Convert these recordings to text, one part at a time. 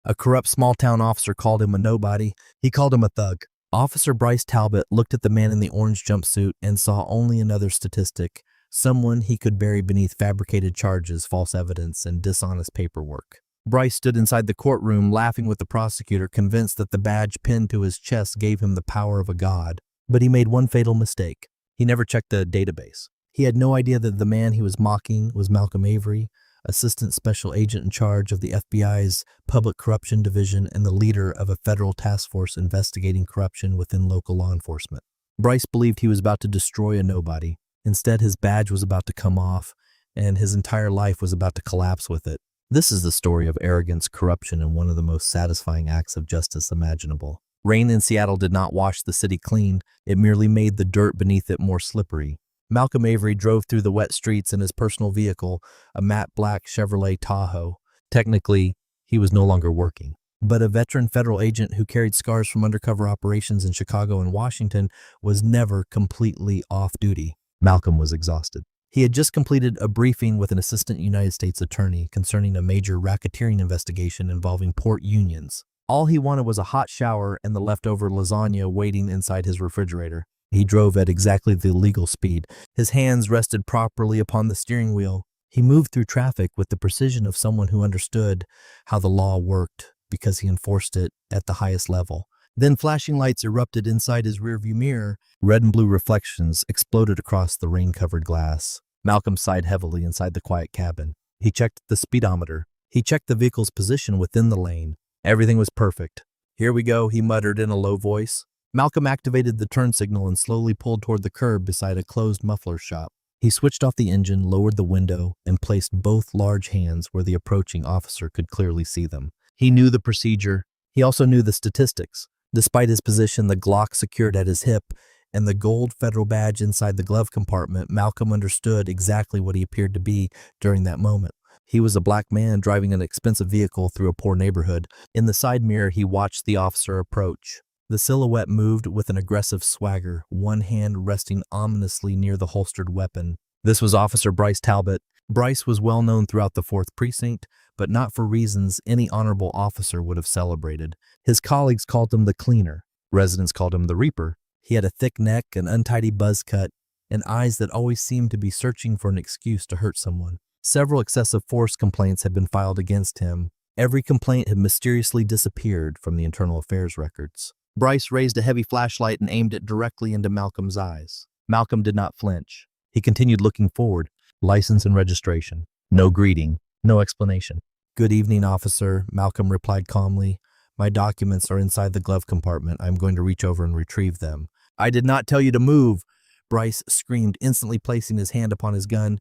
A corrupt small-town officer called him a nobody. He called him a thug. Officer Bryce Talbot looked at the man in the orange jumpsuit and saw only another statistic, someone he could bury beneath fabricated charges, false evidence, and dishonest paperwork. Bryce stood inside the courtroom laughing with the prosecutor, convinced that the badge pinned to his chest gave him the power of a god. But he made one fatal mistake. He never checked the database. He had no idea that the man he was mocking was Malcolm Avery, Assistant Special Agent in charge of the FBI's Public Corruption Division and the leader of a federal task force investigating corruption within local law enforcement. Bryce believed he was about to destroy a nobody. Instead, his badge was about to come off, and his entire life was about to collapse with it. This is the story of arrogance, corruption, and one of the most satisfying acts of justice imaginable. Rain in Seattle did not wash the city clean, it merely made the dirt beneath it more slippery. Malcolm Avery drove through the wet streets in his personal vehicle, a matte black Chevrolet Tahoe. Technically, he was no longer working. But a veteran federal agent who carried scars from undercover operations in Chicago and Washington was never completely off duty. Malcolm was exhausted. He had just completed a briefing with an assistant United States attorney concerning a major racketeering investigation involving port unions. All he wanted was a hot shower and the leftover lasagna waiting inside his refrigerator. He drove at exactly the legal speed. His hands rested properly upon the steering wheel. He moved through traffic with the precision of someone who understood how the law worked because he enforced it at the highest level. Then flashing lights erupted inside his rearview mirror. Red and blue reflections exploded across the rain-covered glass. Malcolm sighed heavily inside the quiet cabin. He checked the speedometer. He checked the vehicle's position within the lane. Everything was perfect. "Here we go," he muttered in a low voice. Malcolm activated the turn signal and slowly pulled toward the curb beside a closed muffler shop. He switched off the engine, lowered the window, and placed both large hands where the approaching officer could clearly see them. He knew the procedure. He also knew the statistics. Despite his position, the Glock secured at his hip, and the gold federal badge inside the glove compartment, Malcolm understood exactly what he appeared to be during that moment. He was a black man driving an expensive vehicle through a poor neighborhood. In the side mirror, he watched the officer approach. The silhouette moved with an aggressive swagger, one hand resting ominously near the holstered weapon. This was Officer Bryce Talbot. Bryce was well known throughout the 4th Precinct, but not for reasons any honorable officer would have celebrated. His colleagues called him the Cleaner. Residents called him the Reaper. He had a thick neck, an untidy buzz cut, and eyes that always seemed to be searching for an excuse to hurt someone. Several excessive force complaints had been filed against him. Every complaint had mysteriously disappeared from the internal affairs records. Bryce raised a heavy flashlight and aimed it directly into Malcolm's eyes. Malcolm did not flinch. He continued looking forward. License and registration. No greeting. No explanation. "Good evening, officer," Malcolm replied calmly. "My documents are inside the glove compartment. I'm going to reach over and retrieve them." "I did not tell you to move," Bryce screamed, instantly placing his hand upon his gun.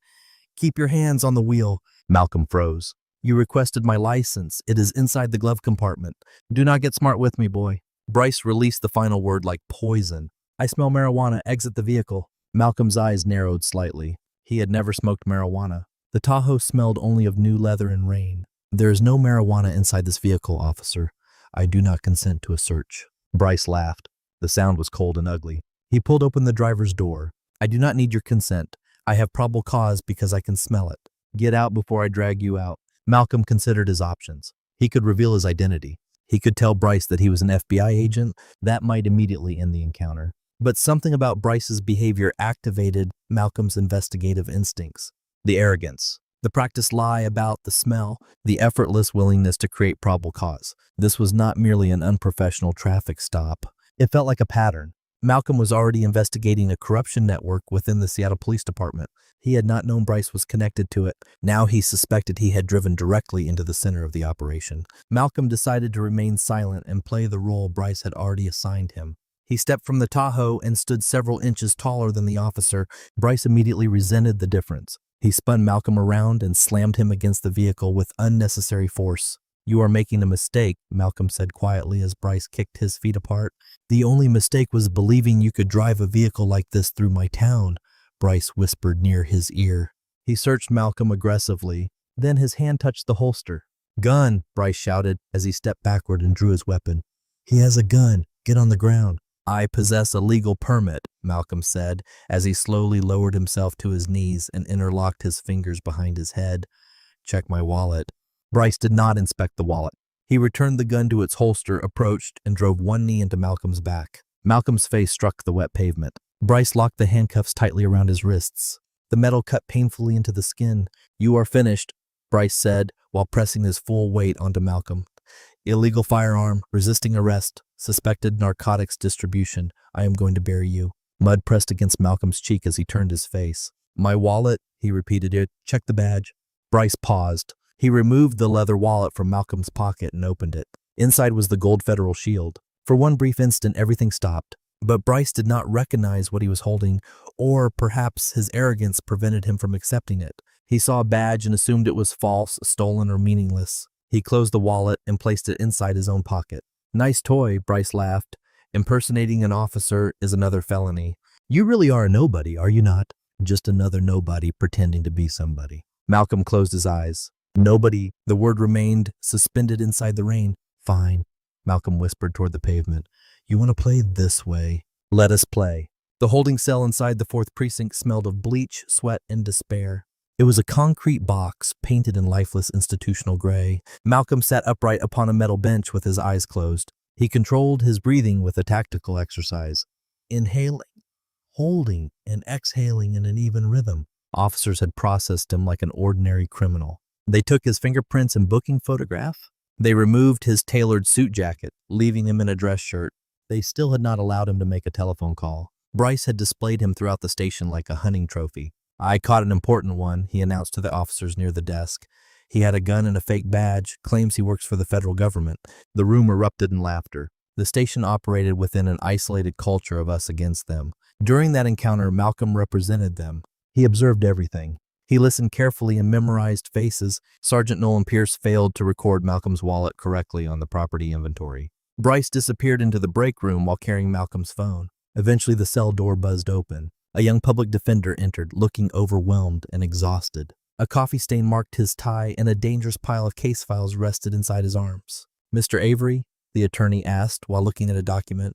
"Keep your hands on the wheel." Malcolm froze. "You requested my license. It is inside the glove compartment. Do not get smart with me, boy." Bryce released the final word like poison. "I smell marijuana. Exit the vehicle." Malcolm's eyes narrowed slightly. He had never smoked marijuana. The Tahoe smelled only of new leather and rain. "There is no marijuana inside this vehicle, officer. I do not consent to a search." Bryce laughed. The sound was cold and ugly. He pulled open the driver's door. "I do not need your consent. I have probable cause because I can smell it. Get out before I drag you out." Malcolm considered his options. He could reveal his identity. He could tell Bryce that he was an FBI agent. That might immediately end the encounter. But something about Bryce's behavior activated Malcolm's investigative instincts. The arrogance, the practiced lie about the smell, the effortless willingness to create probable cause. This was not merely an unprofessional traffic stop. It felt like a pattern. Malcolm was already investigating a corruption network within the Seattle Police Department. He had not known Bryce was connected to it. Now he suspected he had driven directly into the center of the operation. Malcolm decided to remain silent and play the role Bryce had already assigned him. He stepped from the Tahoe and stood several inches taller than the officer. Bryce immediately resented the difference. He spun Malcolm around and slammed him against the vehicle with unnecessary force. "You are making a mistake," Malcolm said quietly as Bryce kicked his feet apart. "The only mistake was believing you could drive a vehicle like this through my town," Bryce whispered near his ear. He searched Malcolm aggressively. Then his hand touched the holster. "Gun," Bryce shouted as he stepped backward and drew his weapon. "He has a gun. Get on the ground." "I possess a legal permit," Malcolm said as he slowly lowered himself to his knees and interlocked his fingers behind his head. "Check my wallet." Bryce did not inspect the wallet. He returned the gun to its holster, approached, and drove one knee into Malcolm's back. Malcolm's face struck the wet pavement. Bryce locked the handcuffs tightly around his wrists. The metal cut painfully into the skin. "You are finished," Bryce said, while pressing his full weight onto Malcolm. "Illegal firearm, resisting arrest, suspected narcotics distribution. I am going to bury you." Mud pressed against Malcolm's cheek as he turned his face. "My wallet," he repeated it. "Check the badge." Bryce paused. He removed the leather wallet from Malcolm's pocket and opened it. Inside was the gold federal shield. For one brief instant, everything stopped. But Bryce did not recognize what he was holding, or perhaps his arrogance prevented him from accepting it. He saw a badge and assumed it was false, stolen, or meaningless. He closed the wallet and placed it inside his own pocket. "Nice toy," Bryce laughed. "Impersonating an officer is another felony. You really are a nobody, are you not? Just another nobody pretending to be somebody." Malcolm closed his eyes. "Nobody." The word remained suspended inside the rain. "Fine," Malcolm whispered toward the pavement. "You want to play this way? Let us play." The holding cell inside the 4th precinct smelled of bleach, sweat, and despair. It was a concrete box painted in lifeless institutional gray. Malcolm sat upright upon a metal bench with his eyes closed. He controlled his breathing with a tactical exercise, inhaling, holding, and exhaling in an even rhythm. Officers had processed him like an ordinary criminal. They took his fingerprints and booking photograph. They removed his tailored suit jacket, leaving him in a dress shirt. They still had not allowed him to make a telephone call. Bryce had displayed him throughout the station like a hunting trophy. "I caught an important one," he announced to the officers near the desk. "He had a gun and a fake badge, claims he works for the federal government." The room erupted in laughter. The station operated within an isolated culture of us against them. During that encounter, Malcolm represented them. He observed everything. He listened carefully and memorized faces. Sergeant Nolan Pierce failed to record Malcolm's wallet correctly on the property inventory. Bryce disappeared into the break room while carrying Malcolm's phone. Eventually, the cell door buzzed open. A young public defender entered, looking overwhelmed and exhausted. A coffee stain marked his tie, and a dangerous pile of case files rested inside his arms. "Mr. Avery?" the attorney asked while looking at a document.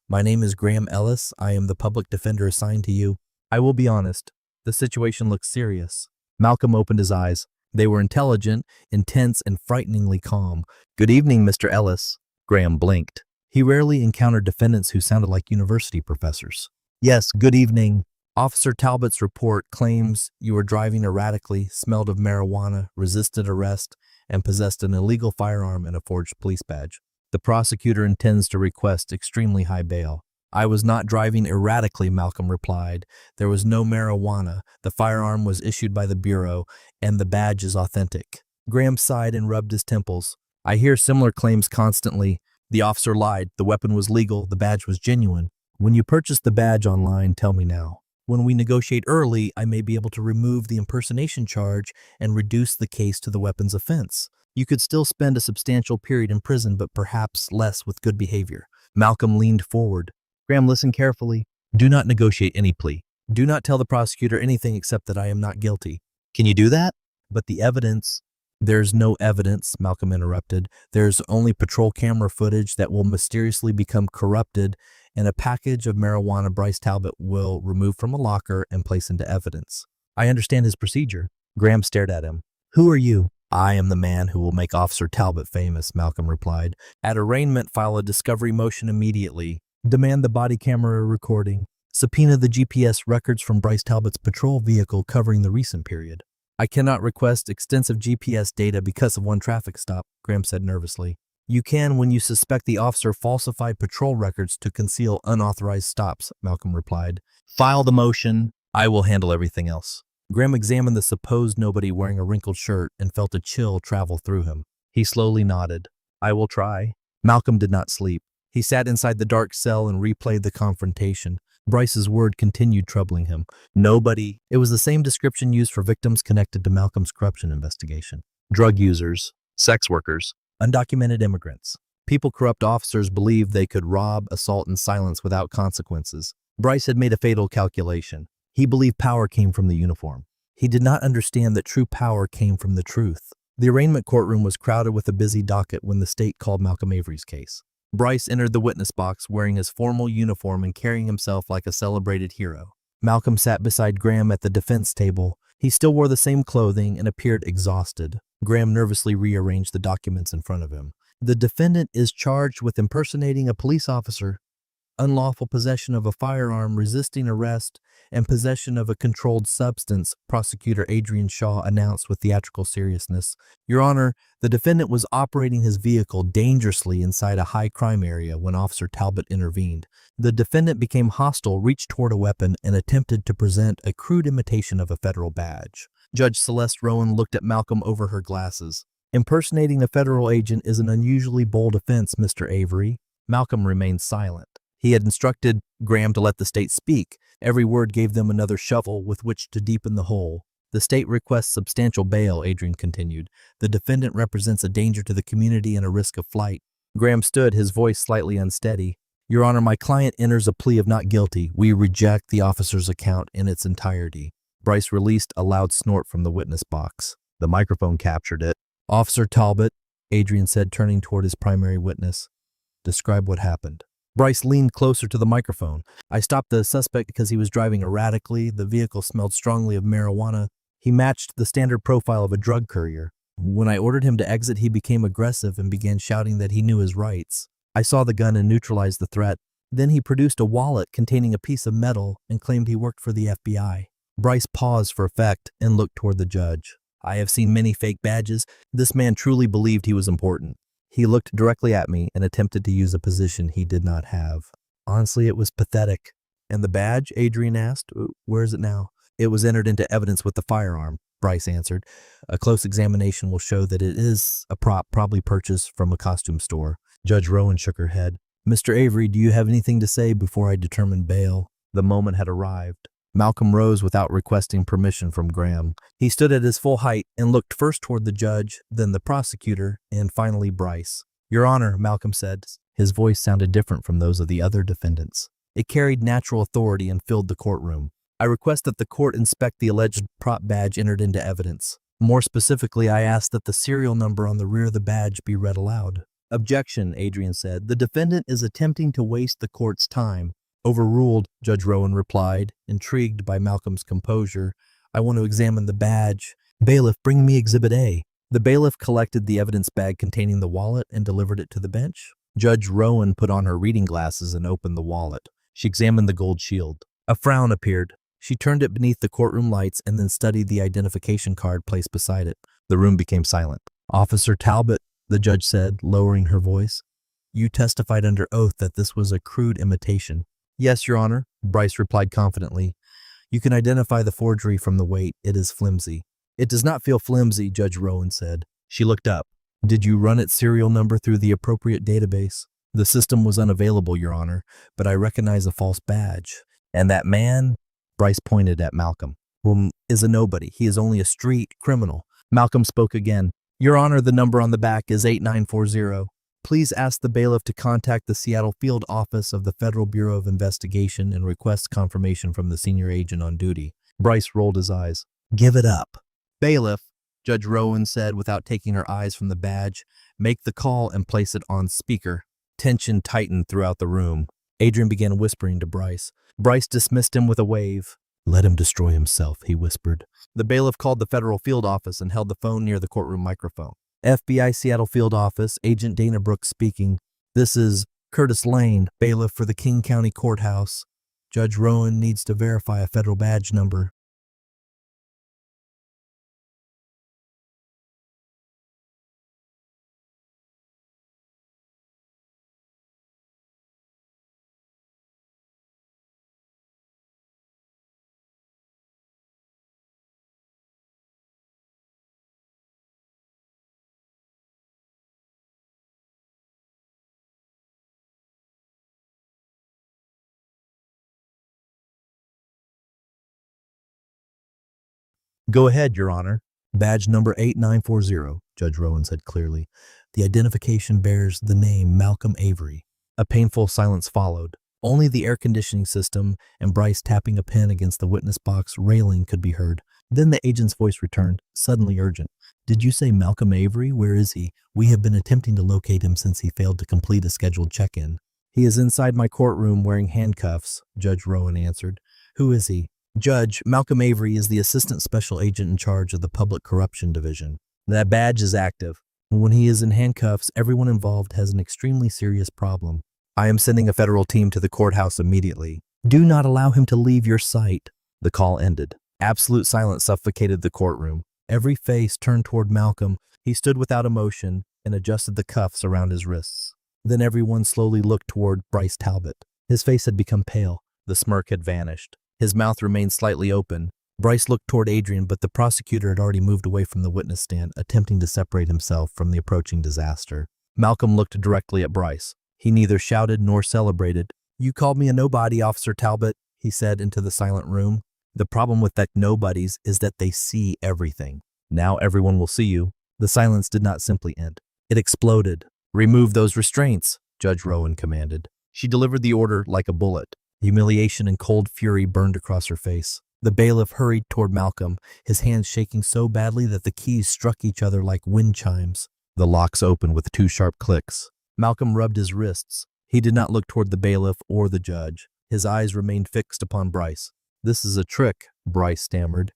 "My name is Graham Ellis. I am the public defender assigned to you. I will be honest. The situation looks serious." Malcolm opened his eyes. They were intelligent, intense, and frighteningly calm. "Good evening, Mr. Ellis." Graham blinked. He rarely encountered defendants who sounded like university professors. "Yes, good evening. Officer Talbot's report claims you were driving erratically, smelled of marijuana, resisted arrest, and possessed an illegal firearm and a forged police badge. The prosecutor intends to request extremely high bail." "I was not driving erratically," Malcolm replied. "There was no marijuana. The firearm was issued by the Bureau, and the badge is authentic." Graham sighed and rubbed his temples. "I hear similar claims constantly. The officer lied. The weapon was legal. The badge was genuine. When you purchased the badge online, tell me now. When we negotiate early, I may be able to remove the impersonation charge and reduce the case to the weapons offense. You could still spend a substantial period in prison, but perhaps less with good behavior." Malcolm leaned forward. "Graham, listen carefully. Do not negotiate any plea. Do not tell the prosecutor anything except that I am not guilty." "Can you do that?" "But the evidence—" "There's no evidence," Malcolm interrupted. "There's only patrol camera footage that will mysteriously become corrupted, and a package of marijuana Bryce Talbot will remove from a locker and place into evidence." "I understand his procedure." Graham stared at him. "Who are you?" "I am the man who will make Officer Talbot famous," Malcolm replied. "At arraignment, file a discovery motion immediately. Demand the body camera recording. Subpoena the GPS records from Bryce Talbot's patrol vehicle covering the recent period." "I cannot request extensive GPS data because of one traffic stop," Graham said nervously. "You can when you suspect the officer falsified patrol records to conceal unauthorized stops," Malcolm replied. "File the motion. I will handle everything else." Graham examined the supposed nobody wearing a wrinkled shirt and felt a chill travel through him. He slowly nodded. "I will try." Malcolm did not sleep. He sat inside the dark cell and replayed the confrontation. Bryce's word continued troubling him. Nobody. It was the same description used for victims connected to Malcolm's corruption investigation. Drug users, sex workers, undocumented immigrants. People corrupt officers believed they could rob, assault, and silence without consequences. Bryce had made a fatal calculation. He believed power came from the uniform. He did not understand that true power came from the truth. The arraignment courtroom was crowded with a busy docket when the state called Malcolm Avery's case. Bryce entered the witness box wearing his formal uniform and carrying himself like a celebrated hero. Malcolm sat beside Graham at the defense table. He still wore the same clothing and appeared exhausted. Graham nervously rearranged the documents in front of him. The defendant is charged with impersonating a police officer, unlawful possession of a firearm, resisting arrest, and possession of a controlled substance, Prosecutor Adrian Shaw announced with theatrical seriousness. Your Honor, the defendant was operating his vehicle dangerously inside a high-crime area when Officer Talbot intervened. The defendant became hostile, reached toward a weapon, and attempted to present a crude imitation of a federal badge. Judge Celeste Rowan looked at Malcolm over her glasses. Impersonating a federal agent is an unusually bold offense, Mr. Avery. Malcolm remained silent. He had instructed Graham to let the state speak. Every word gave them another shovel with which to deepen the hole. The state requests substantial bail, Adrian continued. The defendant represents a danger to the community and a risk of flight. Graham stood, his voice slightly unsteady. Your Honor, my client enters a plea of not guilty. We reject the officer's account in its entirety. Bryce released a loud snort from the witness box. The microphone captured it. Officer Talbot, Adrian said, turning toward his primary witness. Describe what happened. Bryce leaned closer to the microphone. I stopped the suspect because he was driving erratically. The vehicle smelled strongly of marijuana. He matched the standard profile of a drug courier. When I ordered him to exit, he became aggressive and began shouting that he knew his rights. I saw the gun and neutralized the threat. Then he produced a wallet containing a piece of metal and claimed he worked for the FBI. Bryce paused for effect and looked toward the judge. I have seen many fake badges. This man truly believed he was important. He looked directly at me and attempted to use a position he did not have. Honestly, it was pathetic. And the badge? Adrian asked. Where is it now? It was entered into evidence with the firearm, Bryce answered. A close examination will show that it is a prop probably purchased from a costume store. Judge Rowan shook her head. Mr. Avery, do you have anything to say before I determine bail? The moment had arrived. Malcolm rose without requesting permission from Graham. He stood at his full height and looked first toward the judge, then the prosecutor, and finally Bryce. Your Honor, Malcolm said. His voice sounded different from those of the other defendants. It carried natural authority and filled the courtroom. I request that the court inspect the alleged prop badge entered into evidence. More specifically, I ask that the serial number on the rear of the badge be read aloud. Objection, Adrian said. The defendant is attempting to waste the court's time. Overruled, Judge Rowan replied, intrigued by Malcolm's composure. I want to examine the badge. Bailiff, bring me Exhibit A. The bailiff collected the evidence bag containing the wallet and delivered it to the bench. Judge Rowan put on her reading glasses and opened the wallet. She examined the gold shield. A frown appeared. She turned it beneath the courtroom lights and then studied the identification card placed beside it. The room became silent. Officer Talbot, the judge said, lowering her voice. You testified under oath that this was a crude imitation. Yes, Your Honor, Bryce replied confidently. You can identify the forgery from the weight. It is flimsy. It does not feel flimsy, Judge Rowan said. She looked up. Did you run its serial number through the appropriate database? The system was unavailable, Your Honor, but I recognize a false badge. And that man, Bryce pointed at Malcolm, is a nobody. He is only a street criminal. Malcolm spoke again. Your Honor, the number on the back is 8940. Please ask the bailiff to contact the Seattle field office of the Federal Bureau of Investigation and request confirmation from the senior agent on duty. Bryce rolled his eyes. Give it up. Bailiff, Judge Rowan said without taking her eyes from the badge, make the call and place it on speaker. Tension tightened throughout the room. Adrian began whispering to Bryce. Bryce dismissed him with a wave. Let him destroy himself, he whispered. The bailiff called the federal field office and held the phone near the courtroom microphone. FBI Seattle Field Office, Agent Dana Brooks speaking. This is Curtis Lane, bailiff for the King County Courthouse. Judge Rowan needs to verify a federal badge number. Go ahead, Your Honor. Badge number 8940, Judge Rowan said clearly. The identification bears the name Malcolm Avery. A painful silence followed. Only the air conditioning system and Bryce tapping a pen against the witness box railing could be heard. Then the agent's voice returned, suddenly urgent. Did you say Malcolm Avery? Where is he? We have been attempting to locate him since he failed to complete a scheduled check-in. He is inside my courtroom wearing handcuffs, Judge Rowan answered. Who is he? Judge, Malcolm Avery is the assistant special agent in charge of the Public Corruption Division. That badge is active. When he is in handcuffs, everyone involved has an extremely serious problem. I am sending a federal team to the courthouse immediately. Do not allow him to leave your sight. The call ended. Absolute silence suffocated the courtroom. Every face turned toward Malcolm. He stood without emotion and adjusted the cuffs around his wrists. Then everyone slowly looked toward Bryce Talbot. His face had become pale. The smirk had vanished. His mouth remained slightly open. Bryce looked toward Adrian, but the prosecutor had already moved away from the witness stand, attempting to separate himself from the approaching disaster. Malcolm looked directly at Bryce. He neither shouted nor celebrated. You called me a nobody, Officer Talbot, he said into the silent room. The problem with that nobodies is that they see everything. Now everyone will see you. The silence did not simply end. It exploded. Remove those restraints, Judge Rowan commanded. She delivered the order like a bullet. Humiliation and cold fury burned across her face. The bailiff hurried toward Malcolm, his hands shaking so badly that the keys struck each other like wind chimes. The locks opened with 2 sharp clicks. Malcolm rubbed his wrists. He did not look toward the bailiff or the judge. His eyes remained fixed upon Bryce. This is a trick, Bryce stammered.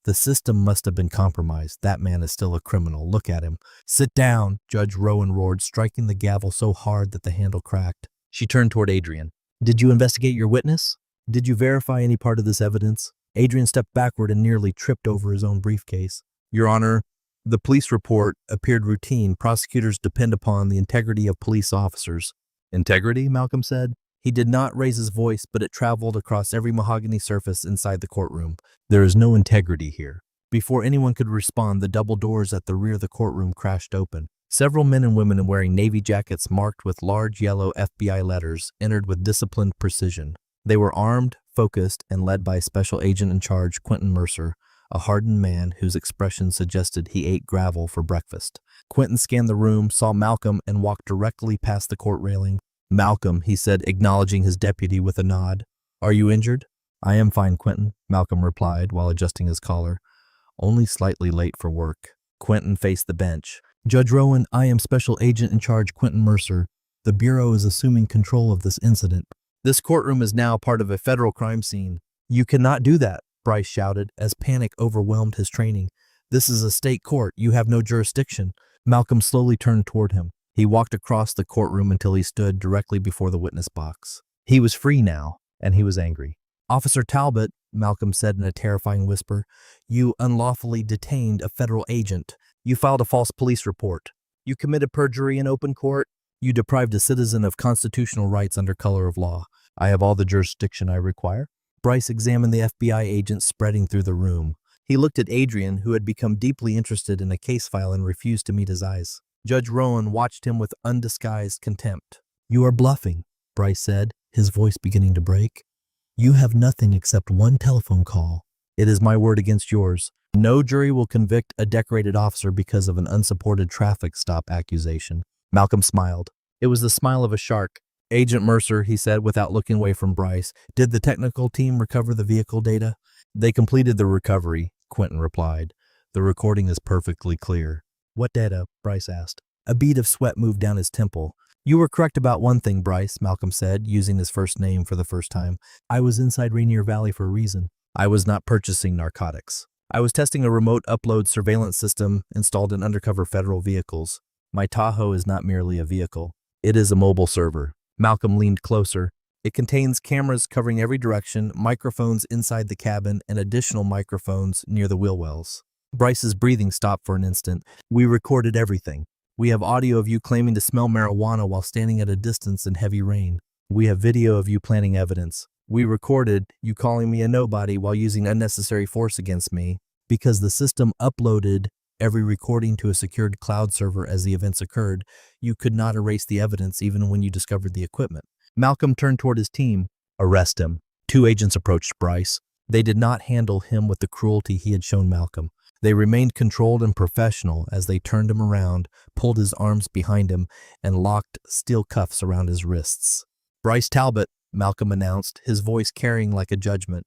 The system must have been compromised. That man is still a criminal. Look at him. Sit down, Judge Rowan roared, striking the gavel so hard that the handle cracked. She turned toward Adrian. Did you investigate your witness? Did you verify any part of this evidence? Adrian stepped backward and nearly tripped over his own briefcase. Your Honor, the police report appeared routine. Prosecutors depend upon the integrity of police officers. Integrity, Malcolm said. He did not raise his voice, but it traveled across every mahogany surface inside the courtroom. There is no integrity here. Before anyone could respond, the double doors at the rear of the courtroom crashed open. Several men and women wearing navy jackets marked with large yellow FBI letters entered with disciplined precision. They were armed, focused, and led by Special Agent in Charge Quentin Mercer, a hardened man whose expression suggested he ate gravel for breakfast. Quentin scanned the room, saw Malcolm, and walked directly past the court railing. Malcolm, he said, acknowledging his deputy with a nod. Are you injured? I am fine, Quentin, Malcolm replied while adjusting his collar. Only slightly late for work. Quentin faced the bench. Judge Rowan, I am Special Agent in Charge Quentin Mercer. The Bureau is assuming control of this incident. This courtroom is now part of a federal crime scene. You cannot do that, Bryce shouted as panic overwhelmed his training. This is a state court. You have no jurisdiction. Malcolm slowly turned toward him. He walked across the courtroom until he stood directly before the witness box. He was free now, and he was angry. Officer Talbot, Malcolm said in a terrifying whisper, you unlawfully detained a federal agent. You filed a false police report. You committed perjury in open court. You deprived a citizen of constitutional rights under color of law. I have all the jurisdiction I require. Bryce examined the FBI agent spreading through the room. He looked at Adrian, who had become deeply interested in a case file and refused to meet his eyes. Judge Rowan watched him with undisguised contempt. You are bluffing, Bryce said, his voice beginning to break. You have nothing except one telephone call. It is my word against yours. No jury will convict a decorated officer because of an unsupported traffic stop accusation. Malcolm smiled. It was the smile of a shark. Agent Mercer, he said without looking away from Bryce, did the technical team recover the vehicle data? They completed the recovery, Quentin replied. The recording is perfectly clear. What data? Bryce asked. A bead of sweat moved down his temple. You were correct about one thing, Bryce, Malcolm said, using his first name for the first time. I was inside Rainier Valley for a reason. I was not purchasing narcotics. I was testing a remote upload surveillance system installed in undercover federal vehicles. My Tahoe is not merely a vehicle. It is a mobile server. Malcolm leaned closer. It contains cameras covering every direction, microphones inside the cabin, and additional microphones near the wheel wells. Bryce's breathing stopped for an instant. We recorded everything. We have audio of you claiming to smell marijuana while standing at a distance in heavy rain. We have video of you planting evidence. We recorded you calling me a nobody while using unnecessary force against me. Because the system uploaded every recording to a secured cloud server as the events occurred, you could not erase the evidence even when you discovered the equipment. Malcolm turned toward his team. Arrest him. 2 agents approached Bryce. They did not handle him with the cruelty he had shown Malcolm. They remained controlled and professional as they turned him around, pulled his arms behind him, and locked steel cuffs around his wrists. "Bryce Talbot," Malcolm announced, his voice carrying like a judgment.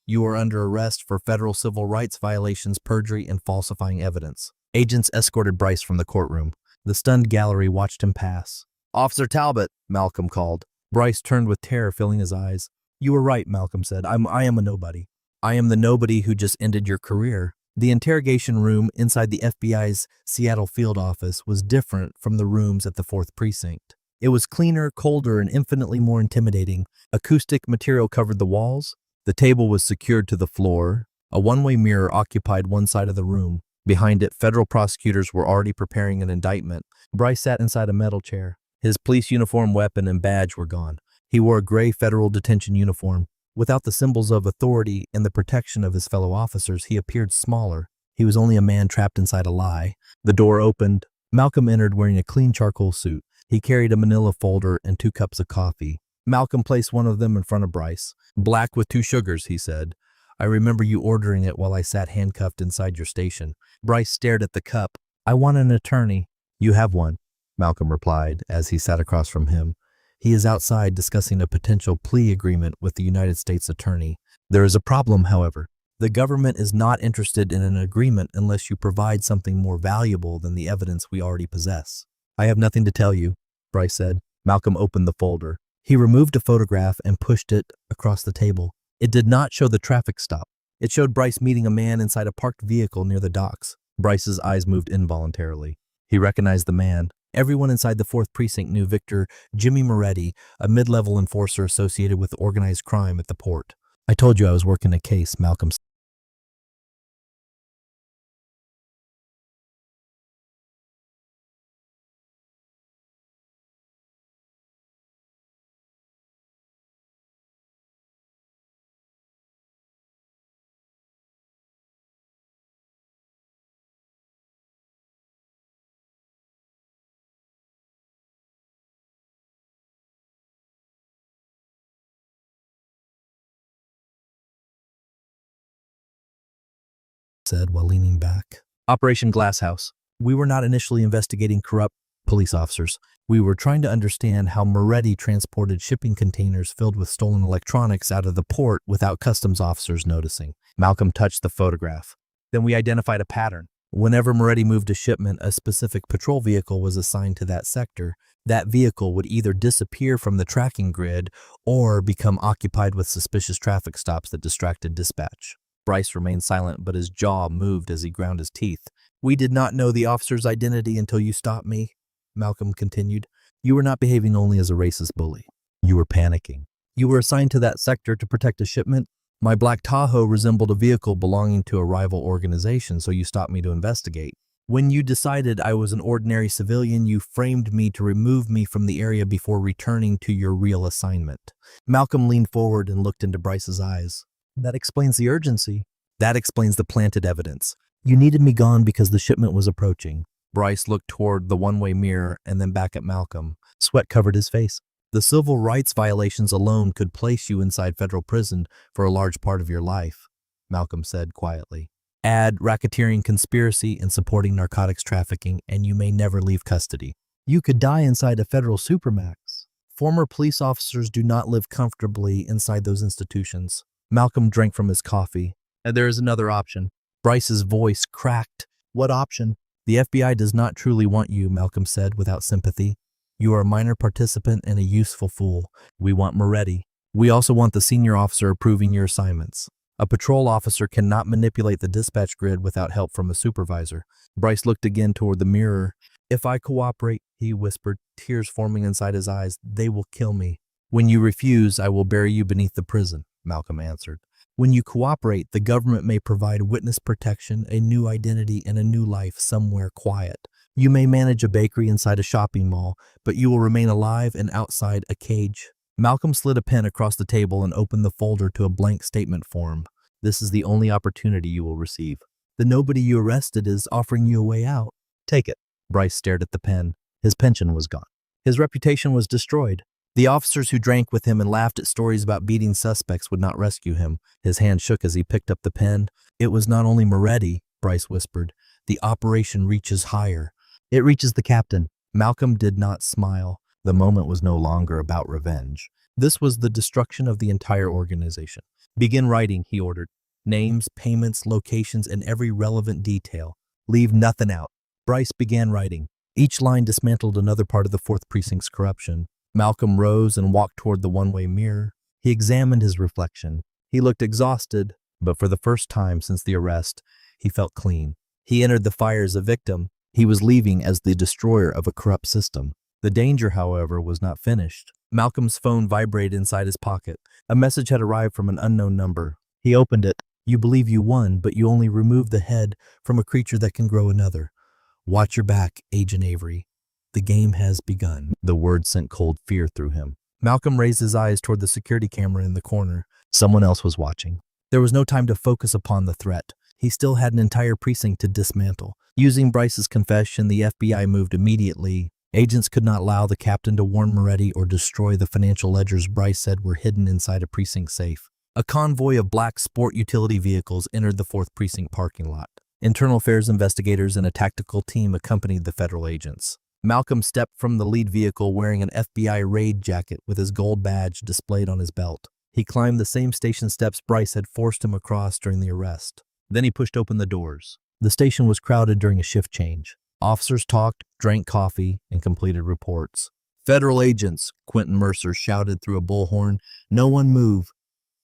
"You are under arrest for federal civil rights violations, perjury, and falsifying evidence." Agents escorted Bryce from the courtroom. The stunned gallery watched him pass. "Officer Talbot," Malcolm called. Bryce turned with terror filling his eyes. "You were right," Malcolm said. I am a nobody. I am the nobody who just ended your career." The interrogation room inside the FBI's Seattle field office was different from the rooms at the 4th Precinct. It was cleaner, colder, and infinitely more intimidating. Acoustic material covered the walls. The table was secured to the floor. A one-way mirror occupied one side of the room. Behind it, federal prosecutors were already preparing an indictment. Bryce sat inside a metal chair. His police uniform, weapon, and badge were gone. He wore a gray federal detention uniform. Without the symbols of authority and the protection of his fellow officers, he appeared smaller. He was only a man trapped inside a lie. The door opened. Malcolm entered wearing a clean charcoal suit. He carried a manila folder and 2 cups of coffee. Malcolm placed one of them in front of Bryce. "Black with 2 sugars," he said. "I remember you ordering it while I sat handcuffed inside your station." Bryce stared at the cup. "I want an attorney." "You have one," Malcolm replied as he sat across from him. "He is outside discussing a potential plea agreement with the United States Attorney. There is a problem, however. The government is not interested in an agreement unless you provide something more valuable than the evidence we already possess." "I have nothing to tell you," Bryce said. Malcolm opened the folder. He removed a photograph and pushed it across the table. It did not show the traffic stop. It showed Bryce meeting a man inside a parked vehicle near the docks. Bryce's eyes moved involuntarily. He recognized the man. Everyone inside the 4th Precinct knew Victor Jimmy Moretti, a mid-level enforcer associated with organized crime at the port. "I told you I was working a case," Malcolm said while leaning back. "Operation Glasshouse. We were not initially investigating corrupt police officers. We were trying to understand how Moretti transported shipping containers filled with stolen electronics out of the port without customs officers noticing." Malcolm touched the photograph. "Then we identified a pattern. Whenever Moretti moved a shipment, a specific patrol vehicle was assigned to that sector. That vehicle would either disappear from the tracking grid or become occupied with suspicious traffic stops that distracted dispatch." Bryce remained silent, but his jaw moved as he ground his teeth. "We did not know the officer's identity until you stopped me," Malcolm continued. "You were not behaving only as a racist bully. You were panicking. You were assigned to that sector to protect a shipment. My black Tahoe resembled a vehicle belonging to a rival organization, so you stopped me to investigate. When you decided I was an ordinary civilian, you framed me to remove me from the area before returning to your real assignment." Malcolm leaned forward and looked into Bryce's eyes. "That explains the urgency." "That explains the planted evidence. You needed me gone because the shipment was approaching." Bryce looked toward the one-way mirror and then back at Malcolm. Sweat covered his face. "The civil rights violations alone could place you inside federal prison for a large part of your life," Malcolm said quietly. "Add racketeering, conspiracy, and supporting narcotics trafficking, and you may never leave custody. You could die inside a federal supermax. Former police officers do not live comfortably inside those institutions." Malcolm drank from his coffee. "And there is another option." Bryce's voice cracked. "What option?" "The FBI does not truly want you," Malcolm said without sympathy. "You are a minor participant and a useful fool. We want Moretti. We also want the senior officer approving your assignments. A patrol officer cannot manipulate the dispatch grid without help from a supervisor." Bryce looked again toward the mirror. "If I cooperate," he whispered, tears forming inside his eyes, "they will kill me." "When you refuse, I will bury you beneath the prison," Malcolm answered. "When you cooperate, the government may provide witness protection, a new identity, and a new life somewhere quiet. You may manage a bakery inside a shopping mall, but you will remain alive and outside a cage." Malcolm slid a pen across the table and opened the folder to a blank statement form. "This is the only opportunity you will receive. The nobody you arrested is offering you a way out. Take it." Bryce stared at the pen. His pension was gone. His reputation was destroyed. The officers who drank with him and laughed at stories about beating suspects would not rescue him. His hand shook as he picked up the pen. It was not only Moretti, Bryce whispered. The operation reaches higher. It reaches the captain. Malcolm did not smile. The moment was no longer about revenge. This was the destruction of the entire organization. Begin writing, he ordered. Names, payments, locations, and every relevant detail. Leave nothing out. Bryce began writing. Each line dismantled another part of the 4th Precinct's corruption. Malcolm rose and walked toward the one-way mirror. He examined his reflection. He looked exhausted, but for the first time since the arrest, he felt clean. He entered the fire as a victim. He was leaving as the destroyer of a corrupt system. The danger, however, was not finished. Malcolm's phone vibrated inside his pocket. A message had arrived from an unknown number. He opened it. You believe you won, but you only removed the head from a creature that can grow another. Watch your back, Agent Avery. The game has begun. The word sent cold fear through him. Malcolm raised his eyes toward the security camera in the corner. Someone else was watching. There was no time to focus upon the threat. He still had an entire precinct to dismantle. Using Bryce's confession, the FBI moved immediately. Agents could not allow the captain to warn Moretti or destroy the financial ledgers Bryce said were hidden inside a precinct safe. A convoy of black sport utility vehicles entered the 4th Precinct parking lot. Internal affairs investigators and a tactical team accompanied the federal agents. Malcolm stepped from the lead vehicle wearing an FBI raid jacket with his gold badge displayed on his belt. He climbed the same station steps Bryce had forced him across during the arrest. Then he pushed open the doors. The station was crowded during a shift change. Officers talked, drank coffee, and completed reports. Federal agents, Quentin Mercer shouted through a bullhorn. No one move.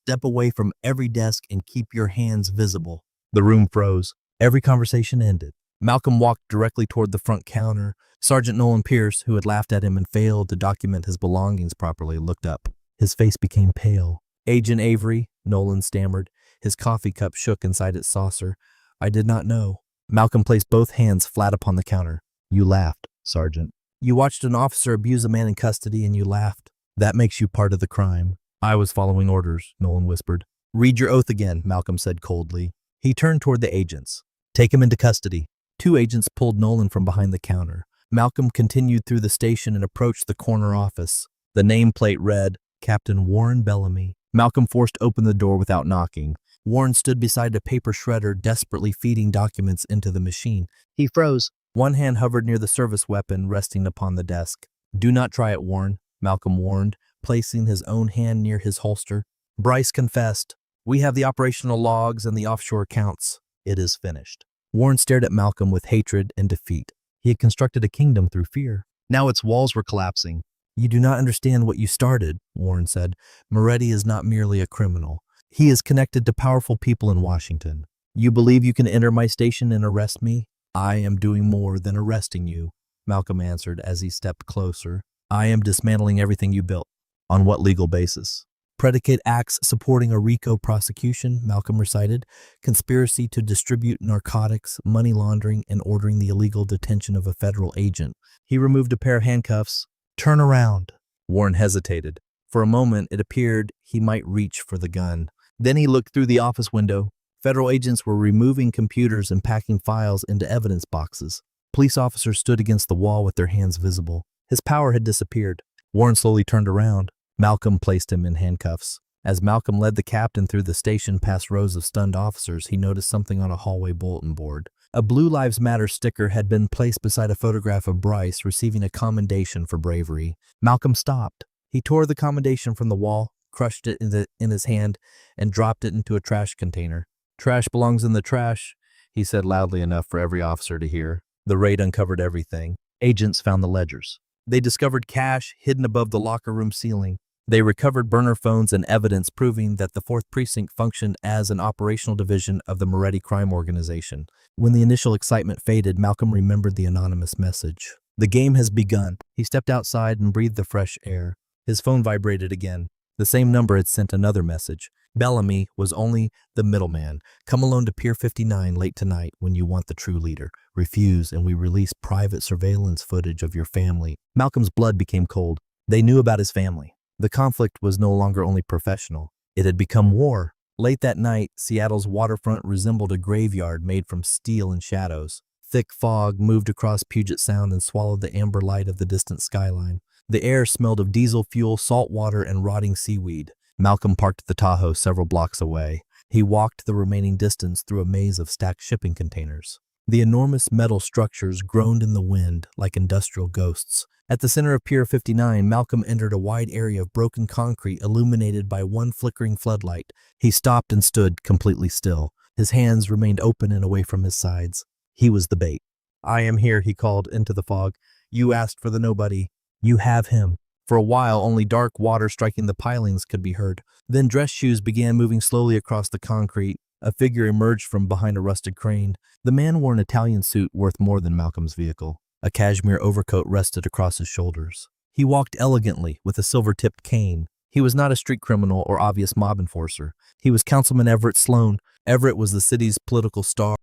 Step away from every desk and keep your hands visible. The room froze. Every conversation ended. Malcolm walked directly toward the front counter. Sergeant Nolan Pierce, who had laughed at him and failed to document his belongings properly, looked up. His face became pale. Agent Avery, Nolan stammered. His coffee cup shook inside its saucer. I did not know. Malcolm placed both hands flat upon the counter. You laughed, Sergeant. You watched an officer abuse a man in custody and you laughed. That makes you part of the crime. I was following orders, Nolan whispered. Read your oath again, Malcolm said coldly. He turned toward the agents. Take him into custody. 2 agents pulled Nolan from behind the counter. Malcolm continued through the station and approached the corner office. The nameplate read, Captain Warren Bellamy. Malcolm forced open the door without knocking. Warren stood beside a paper shredder, desperately feeding documents into the machine. He froze. One hand hovered near the service weapon, resting upon the desk. Do not try it, Warren, Malcolm warned, placing his own hand near his holster. Bryce confessed. We have the operational logs and the offshore accounts. It is finished. Warren stared at Malcolm with hatred and defeat. He had constructed a kingdom through fear. Now its walls were collapsing. You do not understand what you started, Warren said. Moretti is not merely a criminal. He is connected to powerful people in Washington. You believe you can enter my station and arrest me? I am doing more than arresting you, Malcolm answered as he stepped closer. I am dismantling everything you built. On what legal basis? Predicate acts supporting a RICO prosecution, Malcolm recited. Conspiracy to distribute narcotics, money laundering, and ordering the illegal detention of a federal agent. He removed a pair of handcuffs. Turn around. Warren hesitated. For a moment, it appeared he might reach for the gun. Then he looked through the office window. Federal agents were removing computers and packing files into evidence boxes. Police officers stood against the wall with their hands visible. His power had disappeared. Warren slowly turned around. Malcolm placed him in handcuffs. As Malcolm led the captain through the station past rows of stunned officers, he noticed something on a hallway bulletin board. A Blue Lives Matter sticker had been placed beside a photograph of Bryce receiving a commendation for bravery. Malcolm stopped. He tore the commendation from the wall, crushed it in his hand, and dropped it into a trash container. Trash belongs in the trash, he said loudly enough for every officer to hear. The raid uncovered everything. Agents found the ledgers. They discovered cash hidden above the locker room ceiling. They recovered burner phones and evidence proving that the 4th Precinct functioned as an operational division of the Moretti crime organization. When the initial excitement faded, Malcolm remembered the anonymous message. The game has begun. He stepped outside and breathed the fresh air. His phone vibrated again. The same number had sent another message. Bellamy was only the middleman. Come alone to Pier 59 late tonight when you want the true leader. Refuse and we release private surveillance footage of your family. Malcolm's blood became cold. They knew about his family. The conflict was no longer only professional. It had become war. Late that night, Seattle's waterfront resembled a graveyard made from steel and shadows. Thick fog moved across Puget Sound and swallowed the amber light of the distant skyline. The air smelled of diesel fuel, salt water, and rotting seaweed. Malcolm parked the Tahoe several blocks away. He walked the remaining distance through a maze of stacked shipping containers. The enormous metal structures groaned in the wind like industrial ghosts. At the center of Pier 59, Malcolm entered a wide area of broken concrete illuminated by one flickering floodlight. He stopped and stood completely still. His hands remained open and away from his sides. He was the bait. "I am here," he called into the fog. "You asked for the nobody. You have him." For a while, only dark water striking the pilings could be heard. Then dress shoes began moving slowly across the concrete. A figure emerged from behind a rusted crane. The man wore an Italian suit worth more than Malcolm's vehicle. A cashmere overcoat rested across his shoulders. He walked elegantly with a silver-tipped cane. He was not a street criminal or obvious mob enforcer. He was Councilman Everett Sloan. Everett was the city's political star.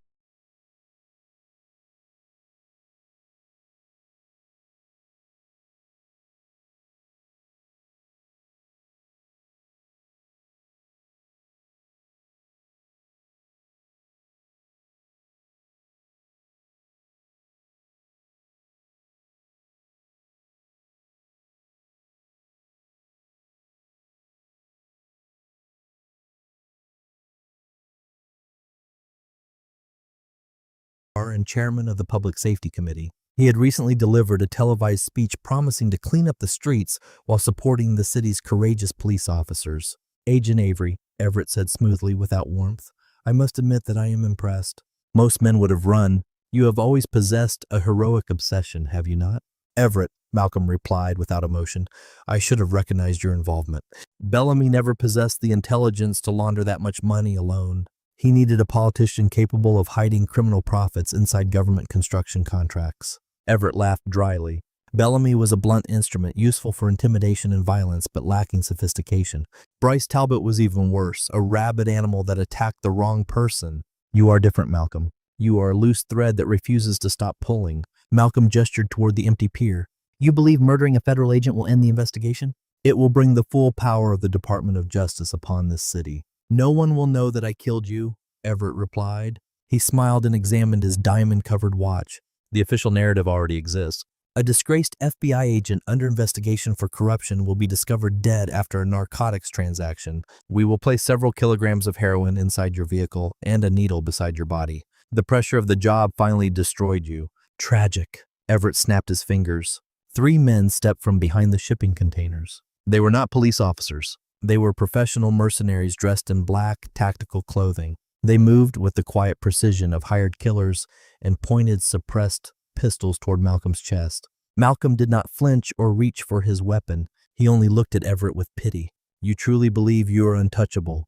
And chairman of the Public Safety Committee. He had recently delivered a televised speech promising to clean up the streets while supporting the city's courageous police officers. "Agent Avery," Everett said smoothly without warmth, "I must admit that I am impressed. Most men would have run. You have always possessed a heroic obsession, have you not?" "Everett," Malcolm replied without emotion, "I should have recognized your involvement. Bellamy never possessed the intelligence to launder that much money alone. He needed a politician capable of hiding criminal profits inside government construction contracts." Everett laughed dryly. "Bellamy was a blunt instrument, useful for intimidation and violence, but lacking sophistication. Bryce Talbot was even worse, a rabid animal that attacked the wrong person. You are different, Malcolm. You are a loose thread that refuses to stop pulling." Malcolm gestured toward the empty pier. "You believe murdering a federal agent will end the investigation?" "It will bring the full power of the Department of Justice upon this city." "No one will know that I killed you," Everett replied. He smiled and examined his diamond-covered watch. "The official narrative already exists. A disgraced FBI agent under investigation for corruption will be discovered dead after a narcotics transaction. We will place several kilograms of heroin inside your vehicle and a needle beside your body. The pressure of the job finally destroyed you." "Tragic." Everett snapped his fingers. 3 men stepped from behind the shipping containers. They were not police officers. They were professional mercenaries dressed in black, tactical clothing. They moved with the quiet precision of hired killers and pointed suppressed pistols toward Malcolm's chest. Malcolm did not flinch or reach for his weapon. He only looked at Everett with pity. "You truly believe you are untouchable,"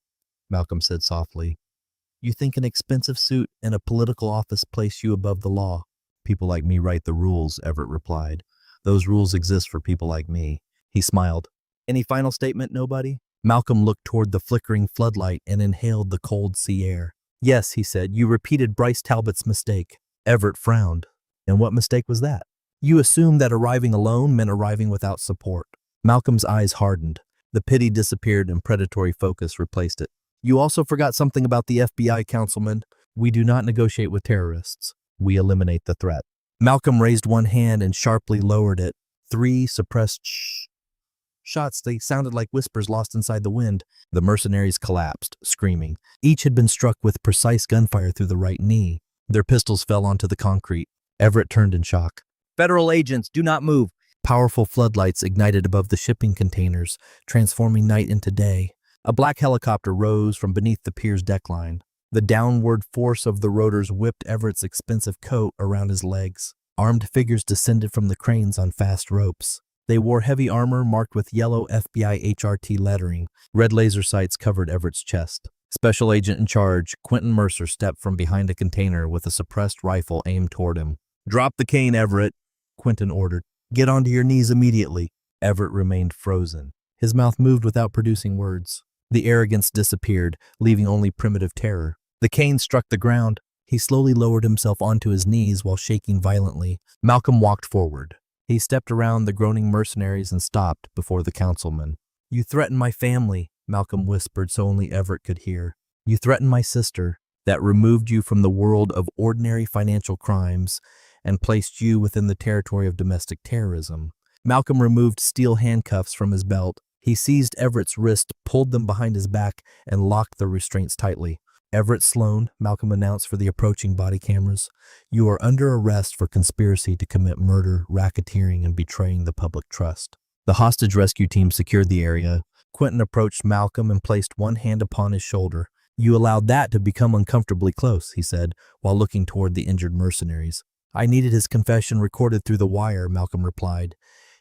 Malcolm said softly. "You think an expensive suit and a political office place you above the law." "People like me write the rules," Everett replied. "Those rules exist for people like me." He smiled. "Any final statement, nobody?" Malcolm looked toward the flickering floodlight and inhaled the cold sea air. "Yes," he said, "you repeated Bryce Talbot's mistake." Everett frowned. "And what mistake was that?" "You assumed that arriving alone meant arriving without support." Malcolm's eyes hardened. The pity disappeared and predatory focus replaced it. "You also forgot something about the FBI, Councilman. We do not negotiate with terrorists. We eliminate the threat." Malcolm raised one hand and sharply lowered it. 3 suppressed shots. They sounded like whispers lost inside the wind. The mercenaries collapsed, screaming. Each had been struck with precise gunfire through the right knee. Their pistols fell onto the concrete. Everett turned in shock. "Federal agents, do not move." Powerful floodlights ignited above the shipping containers, transforming night into day. A black helicopter rose from beneath the pier's deckline. The downward force of the rotors whipped Everett's expensive coat around his legs. Armed figures descended from the cranes on fast ropes. They wore heavy armor marked with yellow FBI HRT lettering. Red laser sights covered Everett's chest. Special agent in charge, Quentin Mercer, stepped from behind a container with a suppressed rifle aimed toward him. "Drop the cane, Everett," Quentin ordered. "Get onto your knees immediately." Everett remained frozen. His mouth moved without producing words. The arrogance disappeared, leaving only primitive terror. The cane struck the ground. He slowly lowered himself onto his knees while shaking violently. Malcolm walked forward. He stepped around the groaning mercenaries and stopped before the councilman. "You threatened my family," Malcolm whispered so only Everett could hear. "You threatened my sister. That removed you from the world of ordinary financial crimes and placed you within the territory of domestic terrorism." Malcolm removed steel handcuffs from his belt. He seized Everett's wrist, pulled them behind his back, and locked the restraints tightly. "Everett Sloan," Malcolm announced for the approaching body cameras, "you are under arrest for conspiracy to commit murder, racketeering, and betraying the public trust." The hostage rescue team secured the area. Quentin approached Malcolm and placed one hand upon his shoulder. "You allowed that to become uncomfortably close," he said, while looking toward the injured mercenaries. "I needed his confession recorded through the wire," Malcolm replied.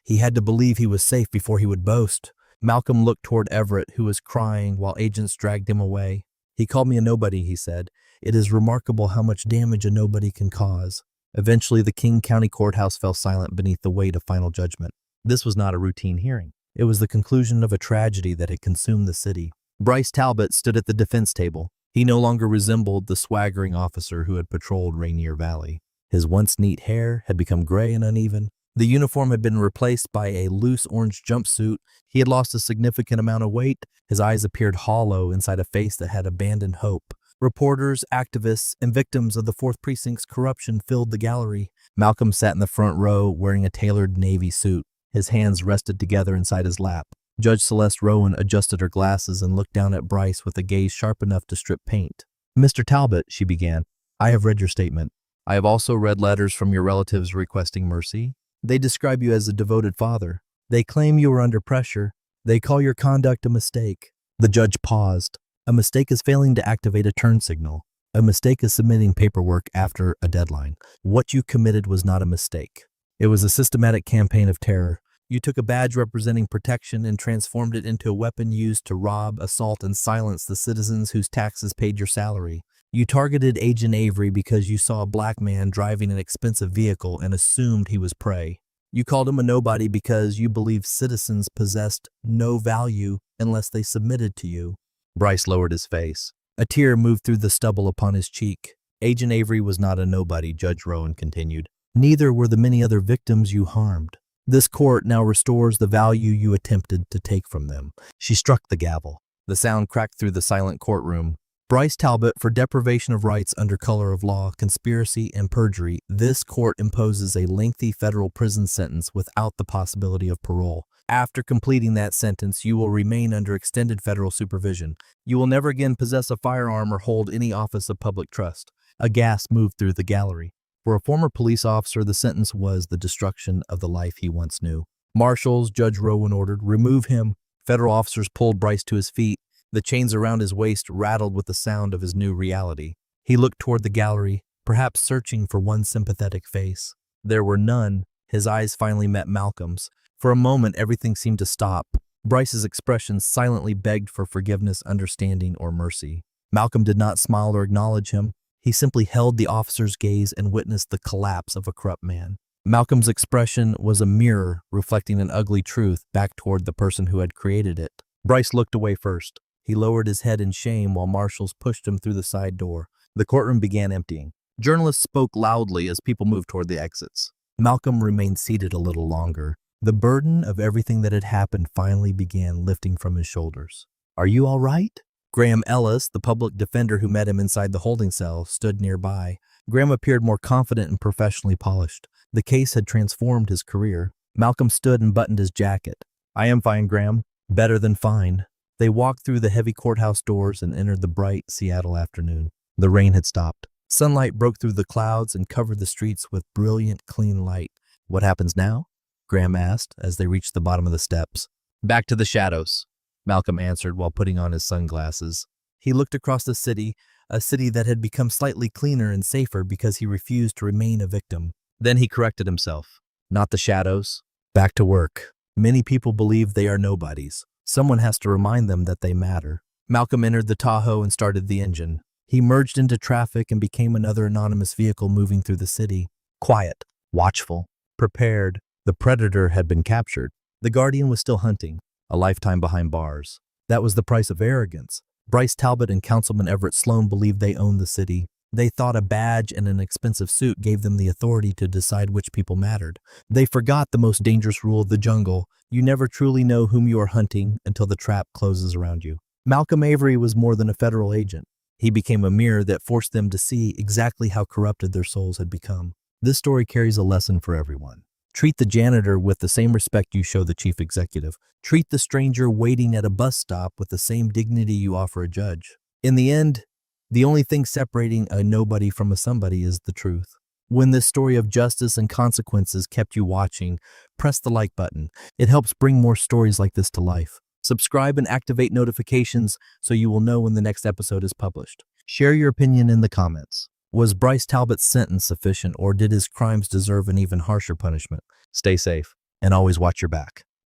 "He had to believe he was safe before he would boast." Malcolm looked toward Everett, who was crying while agents dragged him away. "He called me a nobody," he said. "It is remarkable how much damage a nobody can cause." Eventually, the King County Courthouse fell silent beneath the weight of final judgment. This was not a routine hearing. It was the conclusion of a tragedy that had consumed the city. Bryce Talbot stood at the defense table. He no longer resembled the swaggering officer who had patrolled Rainier Valley. His once neat hair had become gray and uneven. The uniform had been replaced by a loose orange jumpsuit. He had lost a significant amount of weight. His eyes appeared hollow inside a face that had abandoned hope. Reporters, activists, and victims of the 4th Precinct's corruption filled the gallery. Malcolm sat in the front row wearing a tailored navy suit. His hands rested together inside his lap. Judge Celeste Rowan adjusted her glasses and looked down at Bryce with a gaze sharp enough to strip paint. "Mr. Talbot," she began, "I have read your statement. I have also read letters from your relatives requesting mercy. They describe you as a devoted father. They claim you were under pressure. They call your conduct a mistake." The judge paused. "A mistake is failing to activate a turn signal. A mistake is submitting paperwork after a deadline. What you committed was not a mistake. It was a systematic campaign of terror. You took a badge representing protection and transformed it into a weapon used to rob, assault, and silence the citizens whose taxes paid your salary. You targeted Agent Avery because you saw a black man driving an expensive vehicle and assumed he was prey. You called him a nobody because you believed citizens possessed no value unless they submitted to you." Bryce lowered his face. A tear moved through the stubble upon his cheek. "Agent Avery was not a nobody," Judge Rowan continued. "Neither were the many other victims you harmed. This court now restores the value you attempted to take from them." She struck the gavel. The sound cracked through the silent courtroom. "Bryce Talbot, for deprivation of rights under color of law, conspiracy, and perjury, this court imposes a lengthy federal prison sentence without the possibility of parole. After completing that sentence, you will remain under extended federal supervision. You will never again possess a firearm or hold any office of public trust." A gasp moved through the gallery. For a former police officer, the sentence was the destruction of the life he once knew. "Marshals," Judge Rowan ordered, "remove him." Federal officers pulled Bryce to his feet. The chains around his waist rattled with the sound of his new reality. He looked toward the gallery, perhaps searching for one sympathetic face. There were none. His eyes finally met Malcolm's. For a moment, everything seemed to stop. Bryce's expression silently begged for forgiveness, understanding, or mercy. Malcolm did not smile or acknowledge him. He simply held the officer's gaze and witnessed the collapse of a corrupt man. Malcolm's expression was a mirror reflecting an ugly truth back toward the person who had created it. Bryce looked away first. He lowered his head in shame while marshals pushed him through the side door. The courtroom began emptying. Journalists spoke loudly as people moved toward the exits. Malcolm remained seated a little longer. The burden of everything that had happened finally began lifting from his shoulders. "Are you all right?" Graham Ellis, the public defender who met him inside the holding cell, stood nearby. Graham appeared more confident and professionally polished. The case had transformed his career. Malcolm stood and buttoned his jacket. "I am fine, Graham. Better than fine." They walked through the heavy courthouse doors and entered the bright Seattle afternoon. The rain had stopped. Sunlight broke through the clouds and covered the streets with brilliant, clean light. "What happens now?" Graham asked as they reached the bottom of the steps. "Back to the shadows," Malcolm answered while putting on his sunglasses. He looked across the city, a city that had become slightly cleaner and safer because he refused to remain a victim. Then he corrected himself. "Not the shadows. Back to work. Many people believe they are nobodies. Someone has to remind them that they matter." Malcolm entered the Tahoe and started the engine. He merged into traffic and became another anonymous vehicle moving through the city. Quiet, watchful, prepared. The predator had been captured. The guardian was still hunting. A lifetime behind bars. That was the price of arrogance. Bryce Talbot and Councilman Everett Sloan believed they owned the city. They thought a badge and an expensive suit gave them the authority to decide which people mattered. They forgot the most dangerous rule of the jungle. You never truly know whom you are hunting until the trap closes around you. Malcolm Avery was more than a federal agent. He became a mirror that forced them to see exactly how corrupted their souls had become. This story carries a lesson for everyone. Treat the janitor with the same respect you show the chief executive. Treat the stranger waiting at a bus stop with the same dignity you offer a judge. In the end, the only thing separating a nobody from a somebody is the truth. When this story of justice and consequences kept you watching, press the like button. It helps bring more stories like this to life. Subscribe and activate notifications so you will know when the next episode is published. Share your opinion in the comments. Was Bryce Talbot's sentence sufficient, or did his crimes deserve an even harsher punishment? Stay safe and always watch your back.